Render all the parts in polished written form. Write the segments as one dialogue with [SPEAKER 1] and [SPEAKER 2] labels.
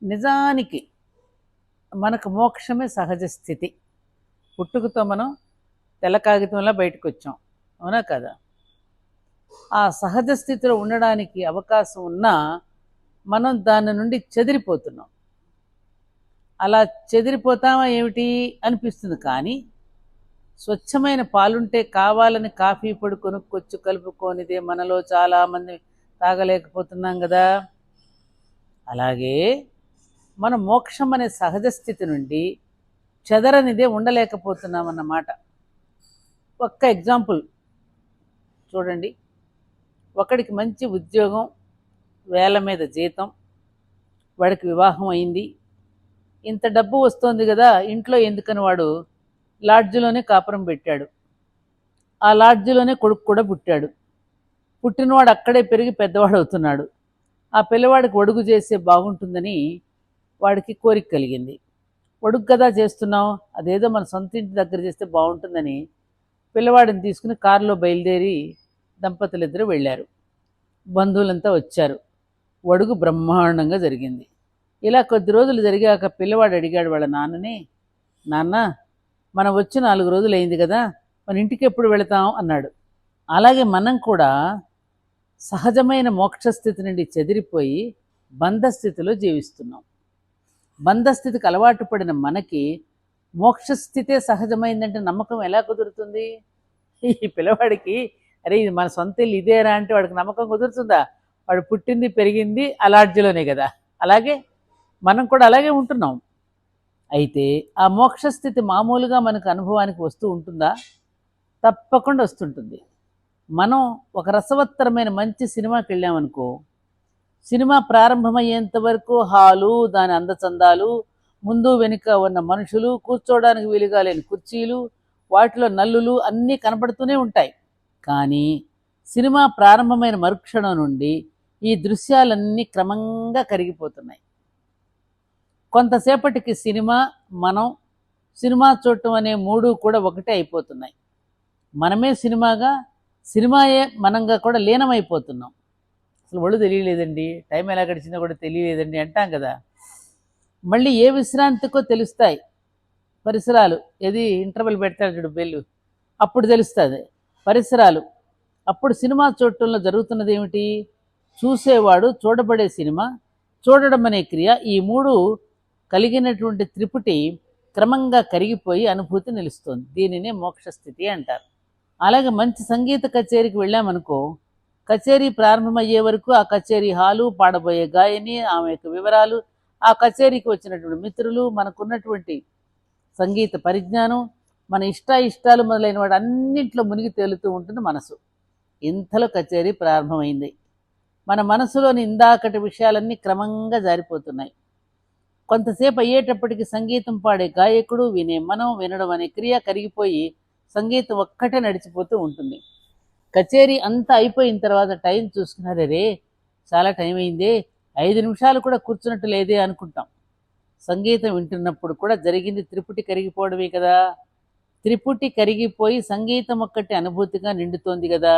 [SPEAKER 1] నిజానికి మనకు మోక్షమే సహజ స్థితి. పుట్టుకతో మనం తెల్ల కాగితంలా బయటకు వచ్చాం, అవునా కదా? ఆ సహజ స్థితిలో ఉండడానికి అవకాశం ఉన్నా మనం దాని నుండి చెదిరిపోతున్నాం. అలా చెదిరిపోతామా ఏమిటి అనిపిస్తుంది. కానీ స్వచ్ఛమైన పాలుంటే కావాలని కాఫీ పొడి కొనుక్కొచ్చి కలుపుకొనిదే మనలో చాలామంది తాగలేకపోతున్నాం కదా. అలాగే మన మోక్షం అనే సహజ స్థితి నుండి చెదరనిదే ఉండలేకపోతున్నామన్నమాట. ఒక్క ఎగ్జాంపుల్ చూడండి. ఒకడికి మంచి ఉద్యోగం, వేల మీద జీతం, వాడికి వివాహం అయింది, ఇంత డబ్బు వస్తోంది కదా, ఇంట్లో ఎందుకని వాడు లాడ్జిలోనే కాపురం పెట్టాడు. ఆ లాడ్జిలోనే కొడుకు కూడా పుట్టాడు. పుట్టినవాడు అక్కడే పెరిగి పెద్దవాడు అవుతున్నాడు. ఆ పిల్లవాడికి ఒడుగు చేస్తే బాగుంటుందని వాడికి కోరిక కలిగింది. ఒడుగు కదా చేస్తున్నాం, అదేదో మన సొంత ఇంటి దగ్గర చేస్తే బాగుంటుందని పిల్లవాడిని తీసుకుని కారులో బయలుదేరి దంపతులు ఇద్దరు వెళ్ళారు. బంధువులంతా వచ్చారు. ఒడుగు బ్రహ్మాండంగా జరిగింది. ఇలా కొద్ది రోజులు జరిగాక పిల్లవాడు అడిగాడు వాళ్ళ నాన్నని, నాన్న మనం వచ్చి 4 రోజులు అయింది కదా, మన ఇంటికి ఎప్పుడు వెళతాం అన్నాడు. అలాగే మనం కూడా సహజమైన మోక్షస్థితి నుండి చెదిరిపోయి బంధస్థితిలో జీవిస్తున్నాం. బంధస్థితికి అలవాటు పడిన మనకి మోక్షస్థితే సహజమైందంటే నమ్మకం ఎలా కుదురుతుంది? ఈ పిల్లవాడికి అరే ఇది మన సొంత ఇల్లు ఇదేరా అంటే వాడికి నమ్మకం కుదురుతుందా? వాడు పుట్టింది పెరిగింది అలాడ్జిలోనే కదా. అలాగే మనం కూడా అలాగే ఉంటున్నాం. అయితే ఆ మోక్షస్థితి మామూలుగా మనకు అనుభవానికి వస్తూ ఉంటుందా? తప్పకుండా వస్తుంటుంది. మనం ఒక రసవత్తరమైన మంచి సినిమాకి వెళ్ళామనుకో, సినిమా ప్రారంభమయ్యేంత వరకు హాలు, దాని అందచందాలు, ముందు వెనుక ఉన్న మనుషులు, కూర్చోవడానికి వీలుగా లేని కుర్చీలు, వాటిలో నల్లులు అన్నీ కనపడుతూనే ఉంటాయి. కానీ సినిమా ప్రారంభమైన మరుక్షణం నుండి ఈ దృశ్యాలన్నీ క్రమంగా కరిగిపోతున్నాయి. కొంతసేపటికి సినిమా, మనం, సినిమా చూడటం అనే మూడు కూడా ఒకటే అయిపోతున్నాయి. మనమే సినిమాగా, సినిమాయే మనంగా కూడా లీనమైపోతున్నాం. అసలు ఒళ్ళు తెలియలేదండి, టైం ఎలా గడిచిందో కూడా తెలియలేదండి అంటాం కదా. మళ్ళీ ఏ విశ్రాంతికో తెలుస్తాయి పరిసరాలు. ఏది ఇంటర్వెల్ పెడతాడు చూడు బెల్లు, అప్పుడు తెలుస్తుంది పరిసరాలు. అప్పుడు సినిమా చూడటంలో జరుగుతున్నది ఏమిటి? చూసేవాడు, చూడబడే సినిమా, చూడడం అనే క్రియ, ఈ మూడు కలిగినటువంటి త్రిపుటి క్రమంగా కరిగిపోయి అనుభూతి నిలుస్తుంది. దీనినే మోక్షస్థితి అంటారు. అలాగే మంచి సంగీత కచేరీకి వెళ్ళామనుకో, కచేరీ ప్రారంభమయ్యే వరకు ఆ కచేరీ హాలు, పాడబోయే గాయని, ఆమె యొక్క వివరాలు, ఆ కచేరీకి వచ్చినటువంటి మిత్రులు, మనకున్నటువంటి సంగీత పరిజ్ఞానం, మన ఇష్టాలు మొదలైన వాటి అన్నింటిలో మునిగి తేలుతూ ఉంటుంది మనసు. ఇంతలో కచేరీ ప్రారంభమైంది. మన మనసులోని ఇందాకటి విషయాలన్నీ క్రమంగా జారిపోతున్నాయి. కొంతసేపు అయ్యేటప్పటికి సంగీతం పాడే గాయకుడు, వినే మనం, వినడం అనే క్రియ కరిగిపోయి సంగీతం ఒక్కటే నడిచిపోతూ ఉంటుంది. కచేరీ అంతా అయిపోయిన తర్వాత టైం చూసుకున్నారే, రే చాలా టైం అయిందే, 5 నిమిషాలు కూడా కూర్చున్నట్టు లేదే అనుకుంటాం. సంగీతం వింటున్నప్పుడు కూడా జరిగింది త్రిపుటి కరిగిపోవడమే కదా. త్రిపుటి కరిగిపోయి సంగీతం ఒక్కటి అనుభూతిగా నిండుతోంది కదా.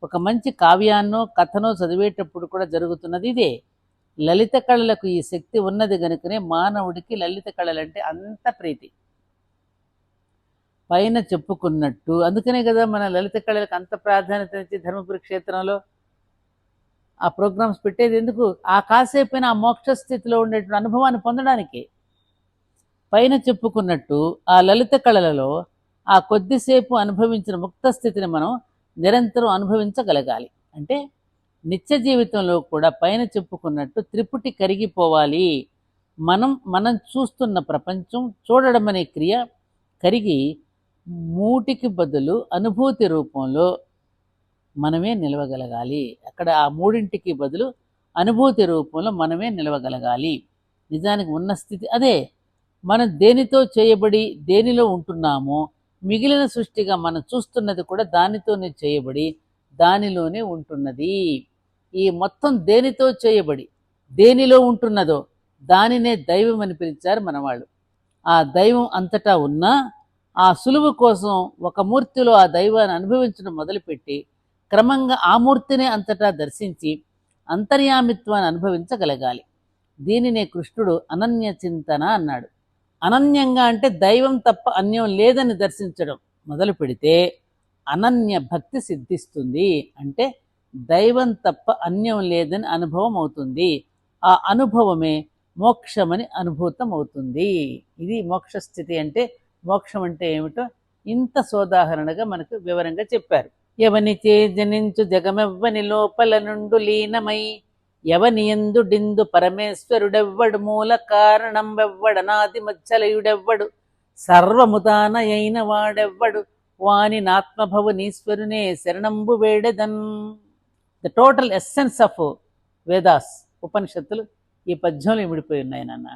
[SPEAKER 1] ఒక మంచి కావ్యాన్నో కథనో చదివేటప్పుడు కూడా జరుగుతున్నది ఇదే. లలిత కళలకు ఈ శక్తి ఉన్నది కనుకనే మానవుడికి లలిత కళలంటే అంత ప్రీతి. పైన చెప్పుకున్నట్టు అందుకనే కదా మన లలిత కళలకు అంత ప్రాధాన్యత ఇచ్చి ధర్మపురి క్షేత్రంలో ఆ ప్రోగ్రామ్స్ పెట్టేది. ఎందుకు? ఆ కాసేపైన ఆ మోక్ష స్థితిలో ఉండేటువంటి అనుభవాన్ని పొందడానికి. పైన చెప్పుకున్నట్టు ఆ లలిత కళలలో ఆ కొద్దిసేపు అనుభవించిన ముక్త స్థితిని మనం నిరంతరం అనుభవించగలగాలి. అంటే నిత్య జీవితంలో కూడా పైన చెప్పుకున్నట్టు త్రిపుటి కరిగిపోవాలి. మనం చూస్తున్న ప్రపంచం, చూడడం అనే క్రియ కరిగి మూటికి బదులు అనుభూతి రూపంలో మనమే నిలవగలగాలి. అక్కడ ఆ మూడింటికి బదులు అనుభూతి రూపంలో మనమే నిలవగలగాలి. నిజానికి ఉన్న స్థితి అదే. మనం దేనితో చేయబడి దేనిలో ఉంటున్నామో మిగిలిన సృష్టిగా మనం చూస్తున్నది కూడా దానితోనే చేయబడి దానిలోనే ఉంటున్నది. ఈ మొత్తం దేనితో చేయబడి దేనిలో ఉంటున్నదో దానినే దైవం అని పిలిచారు మనవాళ్ళు. ఆ దైవం అంతటా ఉన్నా ఆ సులువు కోసం ఒక మూర్తిలో ఆ దైవాన్ని అనుభవించడం మొదలుపెట్టి క్రమంగా ఆ మూర్తినే అంతటా దర్శించి అంతర్యామిత్వాన్ని అనుభవించగలగాలి. దీనినే కృష్ణుడు అనన్య చింతన అన్నాడు. అనన్యంగా అంటే దైవం తప్ప అన్యం లేదని దర్శించడం మొదలు పెడితే అనన్య భక్తి సిద్ధిస్తుంది. అంటే దైవం తప్ప అన్యం లేదని అనుభవం అవుతుంది. ఆ అనుభవమే మోక్షమని అనుభూతం అవుతుంది. ఇది మోక్షస్థితి అంటే. మోక్షం అంటే ఏమిటో ఇంత సోదాహరణగా మనకు వివరంగా చెప్పారు. ఎవనిచే జనించు జగమెవ్వని లోపల నుండు లీనమై ఎవనియందుడిందు పరమేశ్వరుడెవ్వడు మూల కారణం వెవ్వడనాది మధ్యలయుడెవ్వడు సర్వముదానయైన వాడెవ్వడు వాని నాత్మభవనీశ్వరునే శరణంబు వేడెదన్. The total essence of Vedas ఉపనిషత్తులు ఈ పద్యంలో ఇమిడిపోయి ఉన్నాయి నాన్న.